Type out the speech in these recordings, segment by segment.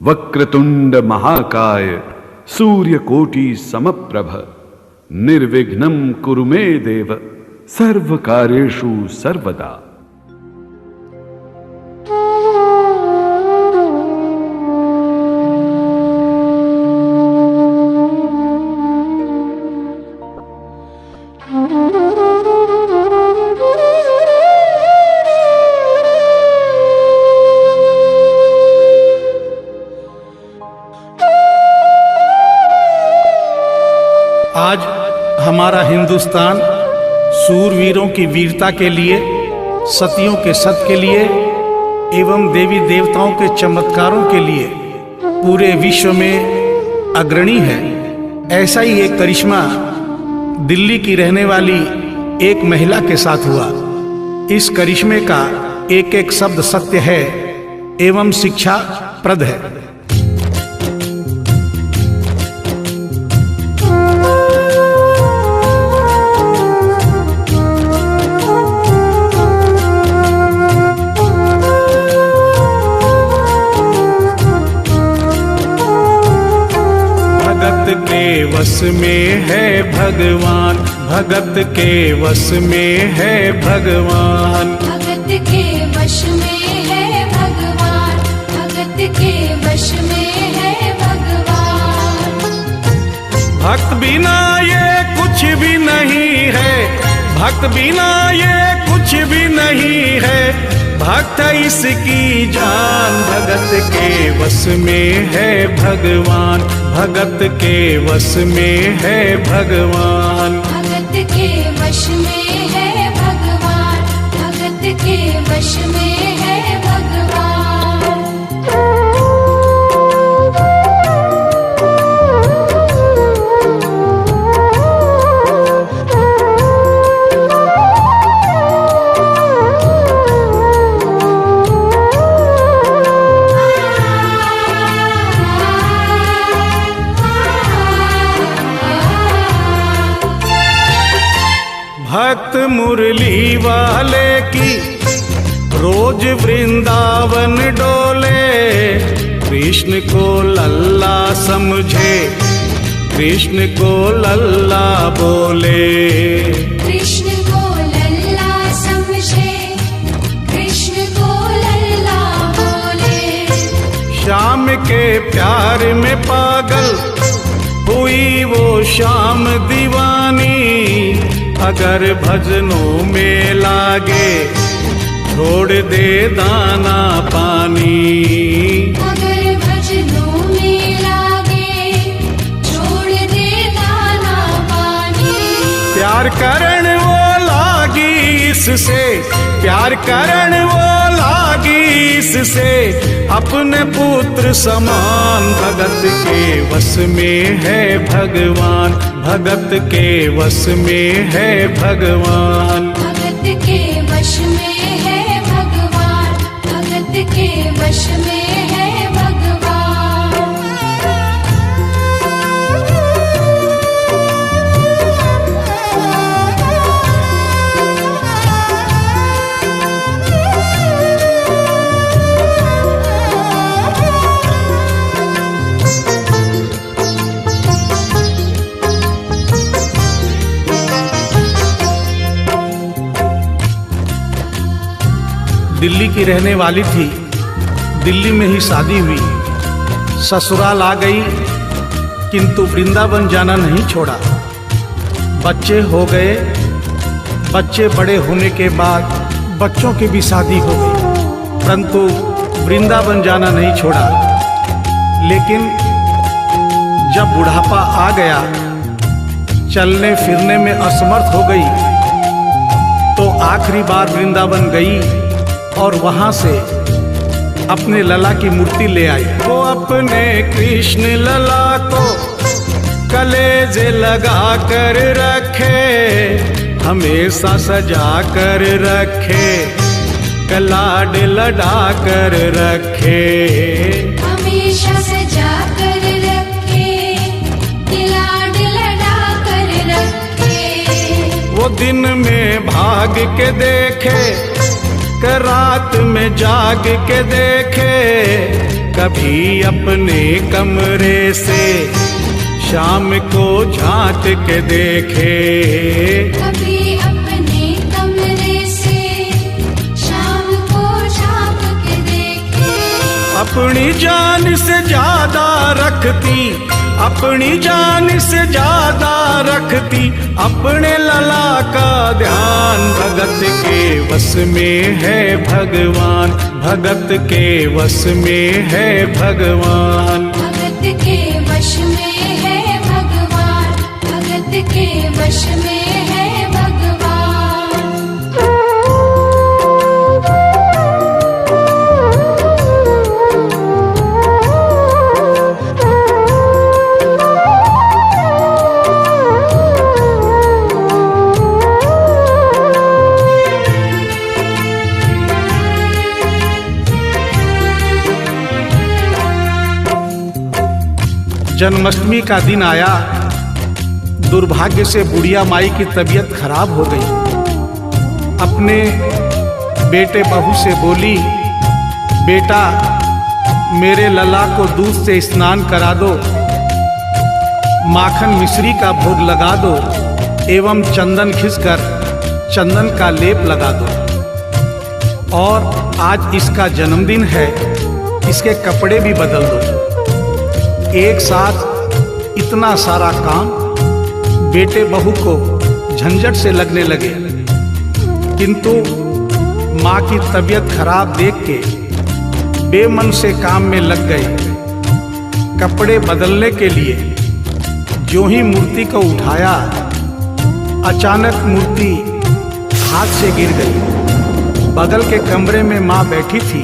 वक्रतुंड महाकाय सूर्यकोटि समप्रभ निर्विघ्नं कुरु मे देव सर्वकार्येषु सर्वदा। आज हमारा हिंदुस्तान सूरवीरों की वीरता के लिए, सतियों के सत के लिए एवं देवी देवताओं के चमत्कारों के लिए पूरे विश्व में अग्रणी है। ऐसा ही एक करिश्मा दिल्ली की रहने वाली एक महिला के साथ हुआ। इस करिश्मे का एक एक शब्द सत्य है एवं शिक्षा प्रद है। भगत के वश में है भगवान, भगत के वश में है भगवान, भगत के वश में है भगवान, भगत के वश में है भगवान। भक्त बिना ये कुछ भी नहीं है, भक्त बिना ये कुछ भी नहीं है, भक्त इसकी जान। भगत के वश में है भगवान, भगत के वश में है भगवान, भगत के वश में है भगवान, भगत के वश में है भगवान। भक्त मुरली वाले की रोज वृंदावन डोले, कृष्ण को लल्ला समझे, कृष्ण को लल्ला बोले, कृष्ण को लल्ला समझे, कृष्ण को लल्ला बोले। श्याम के प्यार में पागल हुई वो शाम दीवानी, अगर भजनों में लागे छोड़ दे दाना पानी, अगर भजनों में लागे छोड़ दे दाना पानी। प्यार करण वो लागी इससे, प्यार करण वो लागी इससे, अपने पुत्र समान। भगत के वश में है भगवान, भगत के वश में है भगवान, भगत के वश में है भगवान, भगत के वश में है भगवान। दिल्ली की रहने वाली थी, दिल्ली में ही शादी हुई, ससुराल आ गई किंतु वृंदावन जाना नहीं छोड़ा। बच्चे हो गए, बच्चे बड़े होने के बाद बच्चों की भी शादी हो गई, परंतु वृंदावन जाना नहीं छोड़ा। लेकिन जब बुढ़ापा आ गया, चलने फिरने में असमर्थ हो गई, तो आखिरी बार वृंदावन गई और वहां से अपने लला की मूर्ति ले आई। वो अपने कृष्ण लला को कलेजे लगा कर रखे, हमेशा सजा कर रखे, कलाड लड़ा कर रखे, हमेशा सजा कर रखे, कलाड लड़ा कर रखे। वो दिन में भाग के देखे, रात में जाग के देखे, कभी अपने कमरे से शाम को झांक के देखे, कभी अपने कमरे से शाम को झांक के देखे। अपनी जान से ज्यादा रखती, अपनी जान से ज्यादा रखती अपने लला का ध्यान। भगत के वश में है भगवान, भगत के वश में है भगवान। भगत के वश में है भगवान, भगत के वश में है भगवान। जन्माष्टमी का दिन आया, दुर्भाग्य से बुढ़िया माई की तबीयत खराब हो गई। अपने बेटे बहू से बोली, बेटा मेरे लला को दूध से स्नान करा दो, माखन मिश्री का भोग लगा दो एवं चंदन घिसकर चंदन का लेप लगा दो। और आज इसका जन्मदिन है, इसके कपड़े भी बदल दो। एक साथ इतना सारा काम बेटे बहू को झंझट से लगने लगे, किंतु माँ की तबीयत खराब देख के बेमन से काम में लग गए। कपड़े बदलने के लिए जो ही मूर्ति को उठाया, अचानक मूर्ति हाथ से गिर गई। बगल के कमरे में माँ बैठी थी,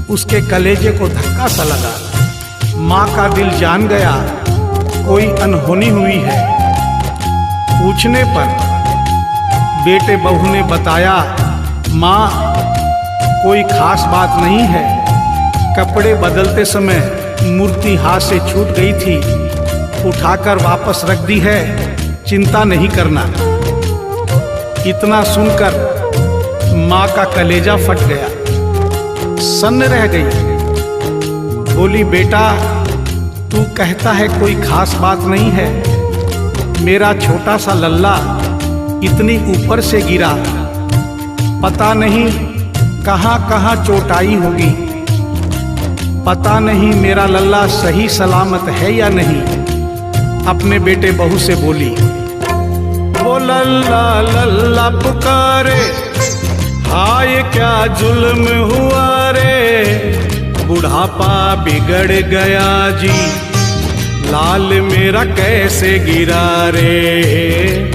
उसके कलेजे को धक्का सा लगा। माँ का दिल जान गया कोई अनहोनी हुई है। पूछने पर बेटे बहू ने बताया, माँ कोई खास बात नहीं है, कपड़े बदलते समय मूर्ति हाथ से छूट गई थी, उठाकर वापस रख दी है, चिंता नहीं करना। इतना सुनकर माँ का कलेजा फट गया, सन्न रह गई। बोली, बेटा तू कहता है कोई खास बात नहीं है, मेरा छोटा सा लल्ला इतनी ऊपर से गिरा, पता नहीं कहाँ कहाँ चोट आई होगी, पता नहीं मेरा लल्ला सही सलामत है या नहीं। अपने बेटे बहू से बोली, वो लल्ला लल्ला पुकारे, हाय क्या जुल्म हुआ रे, बुढ़ापा बिगड़ गया जी, लाल मेरा कैसे गिरा रे।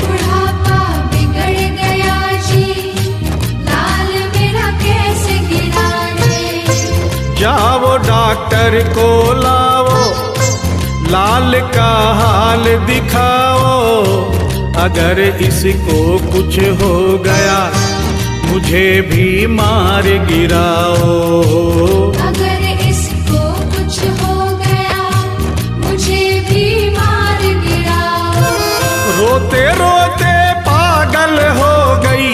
बुढ़ापा बिगड़ गया जी, लाल मेरा कैसे गिरा रे। जाओ डॉक्टर को लाओ, लाल का हाल दिखाओ, अगर इसको कुछ हो गया मुझे भी मार गिराओ। अगर इसको कुछ हो गया मुझे भी मार गिराओ। रोते रोते पागल हो गई,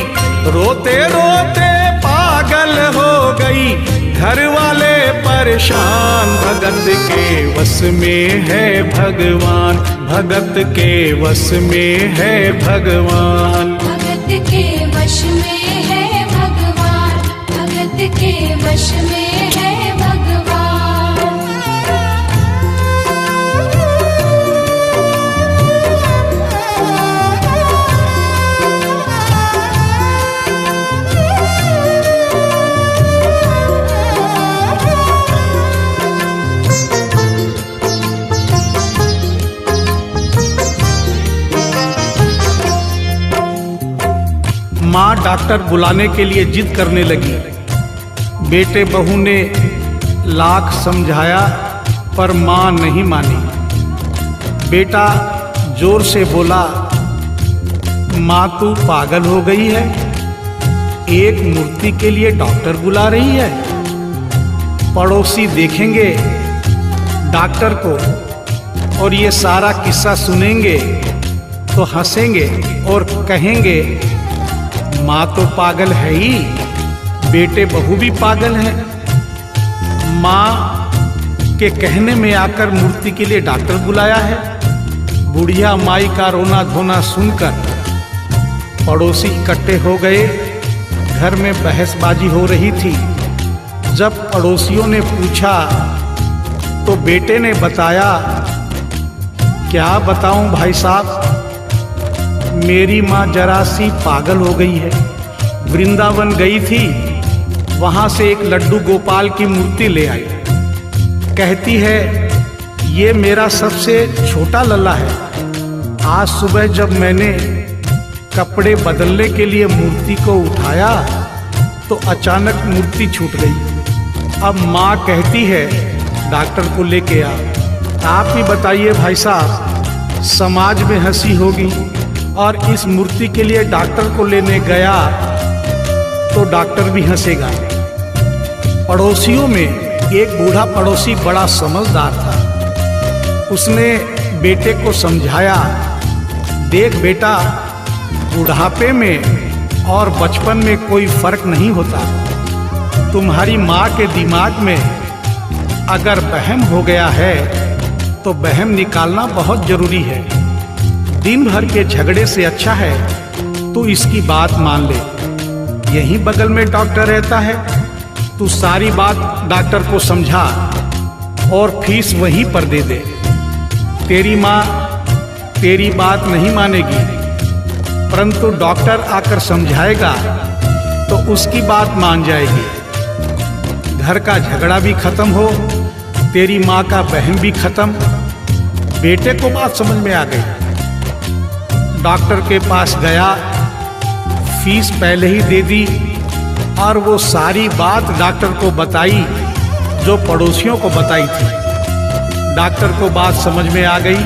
रोते रोते पागल हो गई, घर वाले परेशान। भगत के वश में है भगवान, भगत के वश में है भगवान। भगत के वश में है भगवान, भगत के वश में है भगवान। माँ डॉक्टर बुलाने के लिए जिद करने लगी। बेटे बहू ने लाख समझाया पर माँ नहीं मानी। बेटा जोर से बोला, माँ तू पागल हो गई है, एक मूर्ति के लिए डॉक्टर बुला रही है। पड़ोसी देखेंगे डॉक्टर को और ये सारा किस्सा सुनेंगे तो हंसेंगे और कहेंगे माँ तो पागल है ही, बेटे बहू भी पागल है। माँ के कहने में आकर मूर्ति के लिए डॉक्टर बुलाया है। बुढ़िया माई का रोना धोना सुनकर पड़ोसी इकट्ठे हो गए। घर में बहसबाजी हो रही थी। जब पड़ोसियों ने पूछा तो बेटे ने बताया, क्या बताऊं भाई साहब, मेरी माँ जरा सी पागल हो गई है। वृंदावन गई थी, वहां से एक लड्डू गोपाल की मूर्ति ले आई। कहती है ये मेरा सबसे छोटा लल्ला है। आज सुबह जब मैंने कपड़े बदलने के लिए मूर्ति को उठाया तो अचानक मूर्ति छूट गई। अब माँ कहती है डॉक्टर को लेके आ। आप ही बताइए भाई साहब, समाज में हंसी होगी और इस मूर्ति के लिए डॉक्टर को लेने गया तो डॉक्टर भी हंसेगा। पड़ोसियों में एक बूढ़ा पड़ोसी बड़ा समझदार था। उसने बेटे को समझाया, देख बेटा, बुढ़ापे में और बचपन में कोई फर्क नहीं होता। तुम्हारी माँ के दिमाग में अगर वहम हो गया है तो वहम निकालना बहुत जरूरी है। दिन भर के झगड़े से अच्छा है तू इसकी बात मान ले। यहीं बगल में डॉक्टर रहता है, तू सारी बात डॉक्टर को समझा और फीस वहीं पर दे दे। तेरी माँ तेरी बात नहीं मानेगी, परंतु डॉक्टर आकर समझाएगा तो उसकी बात मान जाएगी। घर का झगड़ा भी खत्म हो, तेरी माँ का बहन भी खत्म। बेटे को बात समझ में आ गई। डॉक्टर के पास गया, फीस पहले ही दे दी और वो सारी बात डॉक्टर को बताई जो पड़ोसियों को बताई थी। डॉक्टर को बात समझ में आ गई,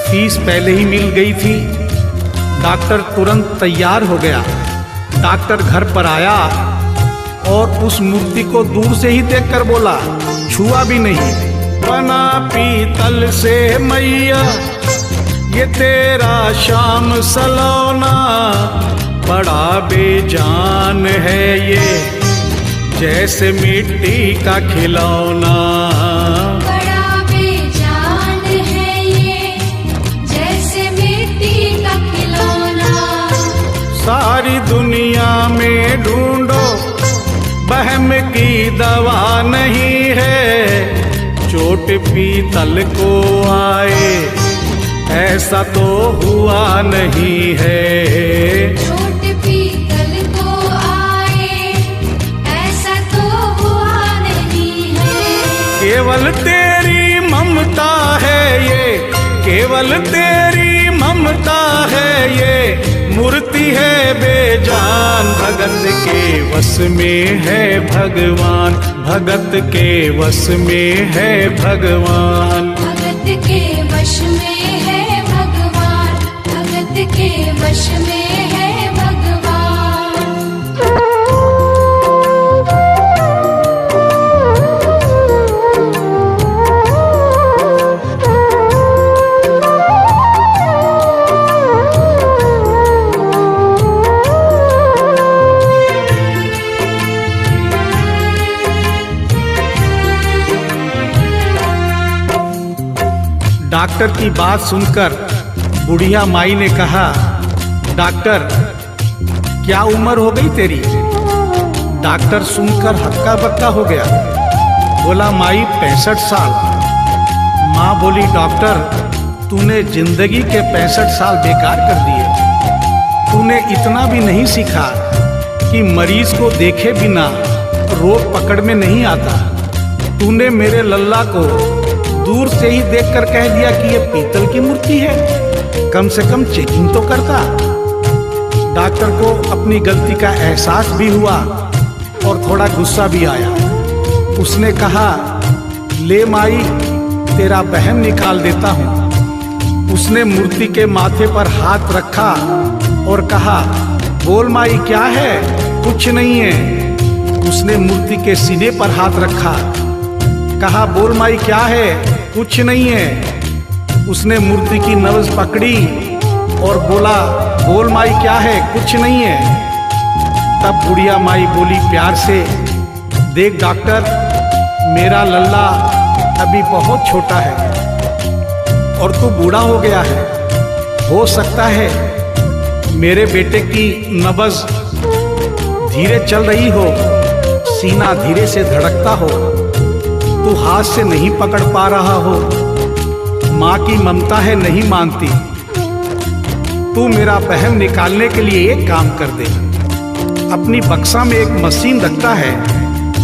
फीस पहले ही मिल गई थी। डॉक्टर तुरंत तैयार हो गया। डॉक्टर घर पर आया और उस मूर्ति को दूर से ही देखकर बोला, छुआ भी नहीं। बना पीतल से मैया ये तेरा शाम सलोना, बड़ा बेजान है ये जैसे मिट्टी का खिलौना। सारी दुनिया में ढूंढो बहम की दवा नहीं है, चोट पीतल को आए ऐसा तो हुआ नहीं है। चोट पीतल को आए ऐसा तो हुआ नहीं है। केवल तेरी ममता है ये, केवल तेरी ममता है ये, मूर्ति है बेजान। भगत के वश में है भगवान, भगत के वश में है भगवान। भगत के वश में है भगवान, भगत के वश में है भगवान। डॉक्टर की बात सुनकर बुढ़िया माई ने कहा, डॉक्टर क्या उम्र हो गई तेरी? डॉक्टर सुनकर हक्का बक्का हो गया। बोला माई 65 साल। माँ बोली डॉक्टर तूने जिंदगी के 65 साल बेकार कर दिए। तूने इतना भी नहीं सीखा कि मरीज को देखे बिना रोग पकड़ में नहीं आता। तूने मेरे लल्ला को दूर से ही देखकर कह दिया कि ये पीतल की मूर्ति है। कम से कम चेकिंग तो करता। डॉक्टर को अपनी गलती का एहसास भी हुआ और थोड़ा गुस्सा भी आया। उसने कहा ले माई तेरा बहम निकाल देता हूँ। उसने मूर्ति के माथे पर हाथ रखा और कहा बोल माई क्या है? कुछ नहीं है। उसने मूर्ति के सीने पर हाथ रखा, कहा बोल माई क्या है? कुछ नहीं है। उसने मूर्ति की नब्ज पकड़ी और बोला बोल माई क्या है? कुछ नहीं है। तब बुढ़िया माई बोली प्यार से, देख डॉक्टर मेरा लल्ला अभी बहुत छोटा है और तू बूढ़ा हो गया है। हो सकता है मेरे बेटे की नब्ज धीरे चल रही हो, सीना धीरे से धड़कता हो, तू हाथ से नहीं पकड़ पा रहा हो, माँ की ममता है नहीं मानती। तू मेरा बहम निकालने के लिए एक काम कर दे, अपनी बक्सा में एक मशीन रखता है।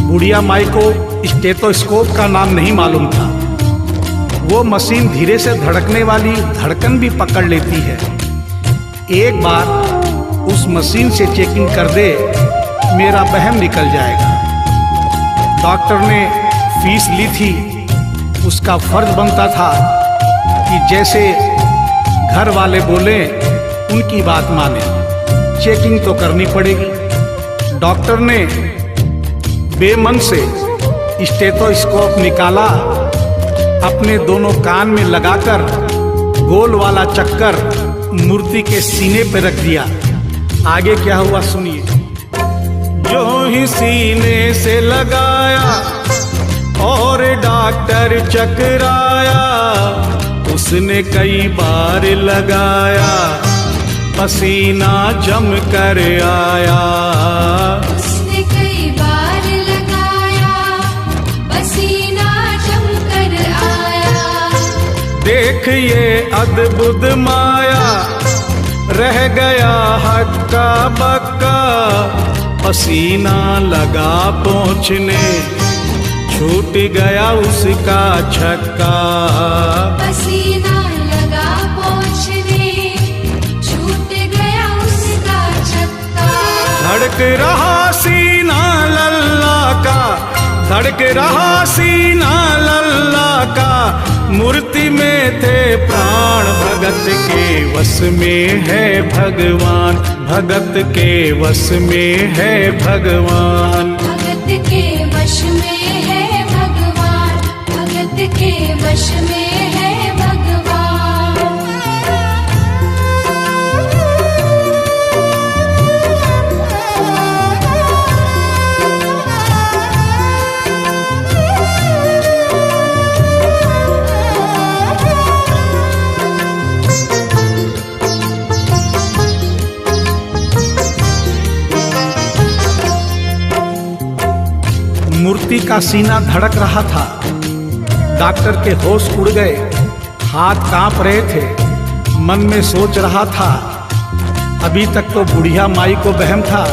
बुढ़िया माई को स्टेथोस्कोप का नाम नहीं मालूम था। वो मशीन धीरे से धड़कने वाली धड़कन भी पकड़ लेती है। एक बार उस मशीन से चेकिंग कर दे, मेरा बहम निकल जाएगा। डॉक्टर ने फीस ली थी, उसका फर्ज बनता था कि जैसे घर वाले बोले उनकी बात माने। चेकिंग तो करनी पड़ेगी। डॉक्टर ने बेमन से स्टेथोस्कोप निकाला, अपने दोनों कान में लगाकर गोल वाला चक्कर मूर्ति के सीने पे रख दिया। आगे क्या हुआ सुनिए। जो ही सीने से लगाया और डॉक्टर चकराया, उसने कई बार लगाया, पसीना जम कर आया। उसने कई बार लगाया, पसीना जम कर आया। देख ये अद्भुत माया, रह गया हक्का बक्का, पसीना लगा पहुँचने, छूट गया उसका छक्का। पसीना लगा पहुँचने, छूट गया उसका छक्का। धड़क रहा सीना लल्ला का, धड़क रहा सीना लल्ला का, मूर्ति में थे प्राण, भगत के वश में है भगवान, भगत के वश में है भगवान। भगत के वश में है भगवान, भगत के वश में है भगवान। मूर्ति का सीना धड़क रहा था। डॉक्टर के होश उड़ गए, हाथ कांप रहे थे। मन में सोच रहा था, अभी तक तो बुढ़िया माई को बहम था,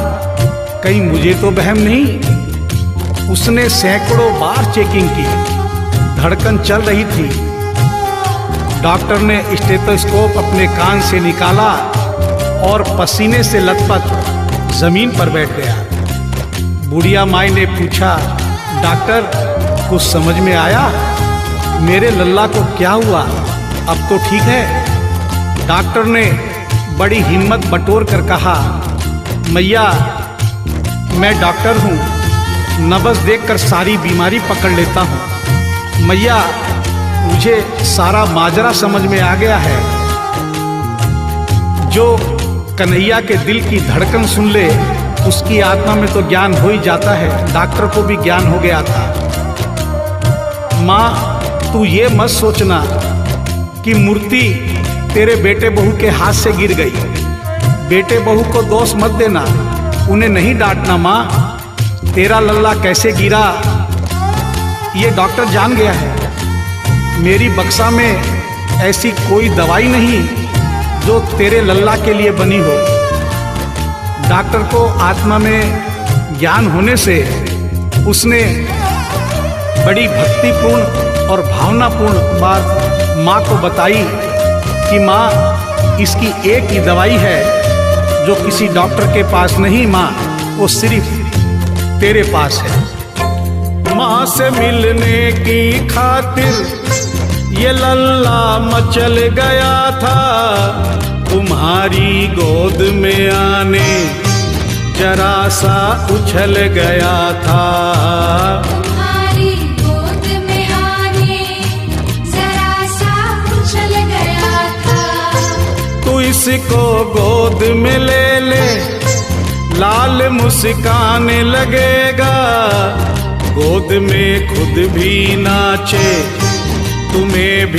कहीं मुझे तो बहम नहीं। उसने सैकड़ों बार चेकिंग की, धड़कन चल रही थी। डॉक्टर ने स्टेथोस्कोप अपने कान से निकाला और पसीने से लथपथ जमीन पर बैठ गया। बुढ़िया माई ने पूछा, डॉक्टर कुछ समझ में आया? मेरे लल्ला को क्या हुआ? अब तो ठीक है। डॉक्टर ने बड़ी हिम्मत बटोर कर कहा, मैया मैं डॉक्टर हूँ, नब्ज देखकर सारी बीमारी पकड़ लेता हूँ। मैया मुझे सारा माजरा समझ में आ गया है। जो कन्हैया के दिल की धड़कन सुन ले, उसकी आत्मा में तो ज्ञान हो ही जाता है। डॉक्टर को भी ज्ञान हो गया था। माँ तू ये मत सोचना कि मूर्ति तेरे बेटे बहू के हाथ से गिर गई। बेटे बहू को दोष मत देना, उन्हें नहीं डांटना। माँ तेरा लल्ला कैसे गिरा ये डॉक्टर जान गया है। मेरी बक्सा में ऐसी कोई दवाई नहीं जो तेरे लल्ला के लिए बनी हो। डॉक्टर को आत्मा में ज्ञान होने से उसने बड़ी भक्तिपूर्ण और भावनापूर्ण बात माँ को बताई कि माँ इसकी एक ही दवाई है जो किसी डॉक्टर के पास नहीं, माँ वो सिर्फ तेरे पास है। माँ से मिलने की खातिर ये लल्ला मचल गया था, तुम्हारी गोद में आने जरा सा उछल गया था। तुम्हारी गोद में आने जरा सा उछल गया था। तू इसको गोद में ले ले, लाल मुस्काने लगेगा, गोद में खुद भी नाचे तुम्हें भी